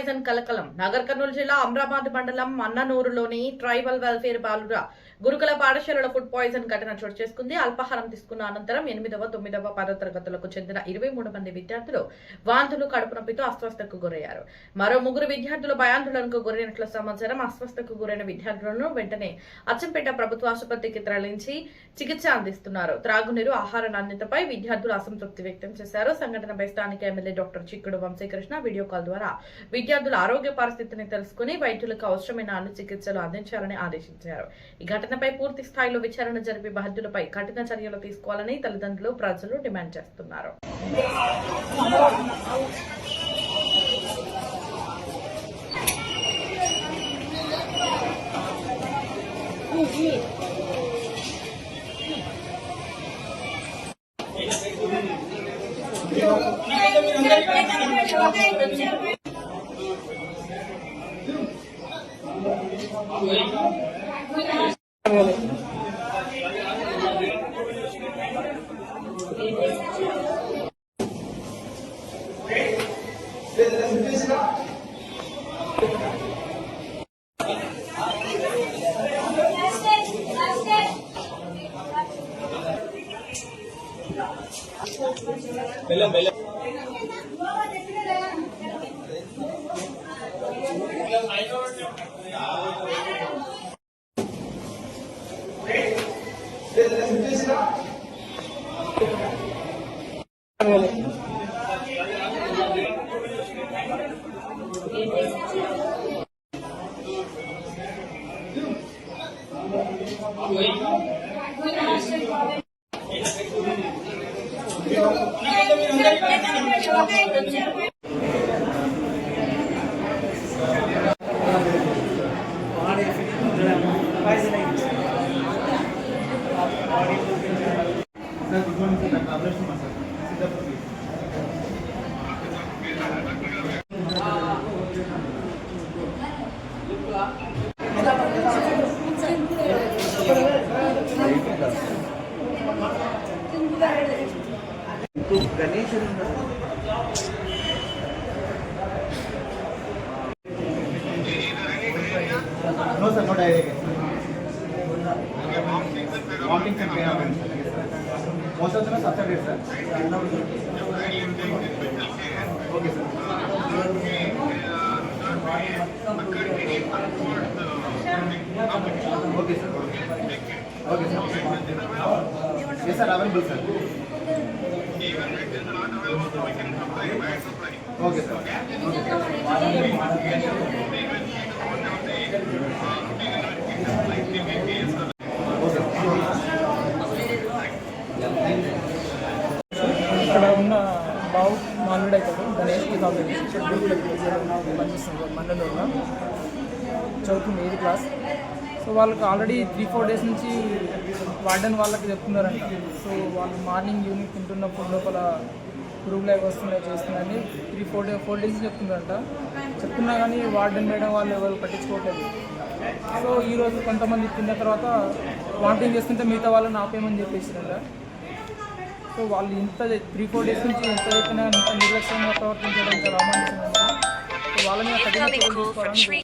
Poison కలకలం. నగర్ కర్నూలు జిల్లా అమ్రాబాద్ మండలం మన్ననూరులోని ట్రైబల్ వెల్ఫేర్ బాలుర గురుకుల పాఠశాలలో ఫుడ్ పాయిజన్ ఘటన చోటు చేసుకుంది. అల్పాహారం తీసుకున్న అనంతరం 8వ, 9వ, 10వ తరగతులకు చెందిన 23 మంది విద్యార్థులు వాంతులు, కడుపు నొప్పితో అస్వస్థతకు గురయ్యారు. మరో 3 విద్యార్థులు భయాందోళనకు గురైనట్లు సమాచారం. అస్వస్థతకు గురైన విద్యార్థులను వెంటనే అచ్చంపేట ప్రభుత్వ ఆసుపత్రికి తరలించి చికిత్స అందిస్తున్నారు. త్రాగునీరు, ఆహార నాణ్యతపై విద్యార్థులు అసంతృప్తి వ్యక్తం చేశారు. సంఘటనపై స్థానిక ఎమ్మెల్యే డాక్టర్ చిక్కుడు వంశీకృష్ణ వీడియో కాల్ ద్వారా విద్యార్థుల ఆరోగ్య పరిస్థితిని తెలుసుకుని వైద్యులకు అవసరమైన అన్ని చికిత్సలు అందించాలని ఆదేశించారు. ఈ ఘటనపై పూర్తి స్థాయిలో విచారణ జరిపి బాధ్యులపై కఠిన చర్యలు తీసుకోవాలని తల్లిదండ్రులు, ప్రజలు డిమాండ్ చేస్తున్నారు. Ganesh no sir, no diarrhea. Vomiting and pain happens. Most of them are subsided, sir. Okay, sir. Okay, sir. Okay, sir. Yes, sir, available, sir. Okay, sir. ఇక్కడ ఉన్న బావు మాల్లుడు అవుతాడు గణేష్ పనిచేస్తుంది మండలంలో చదువుతుంది 8th క్లాస్. సో వాళ్ళకి ఆల్రెడీ 3-4 డేస్ నుంచి warden వాళ్ళకి చెప్తున్నారంట. సో వాళ్ళు మార్నింగ్ ఈవినింగ్ తింటున్న ఫుడ్ లోపల పురుగులు అవి వస్తున్నాయి, చేస్తున్నాయని 3-4 డేస్ చెప్తున్నారంట. చెప్తున్నా కానీ వార్డెన్ మేడం వాళ్ళు ఎవరు పట్టించుకోవట్లేదు. సో ఈరోజు కొంతమంది తిన్న తర్వాత వామిటింగ్ చేస్తుంటే మిగతా వాళ్ళని ఆపేయమని చెప్పేసారంట. సో వాళ్ళు ఇంత 3-4 డేస్ నుంచి ఎంత చెప్పినా ఇంత నిర్లక్ష్యంగా ప్రవర్తించడం చాలా అమానుషంగా. సో వాళ్ళని కఠిన చర్యలు తీసుకోవాలని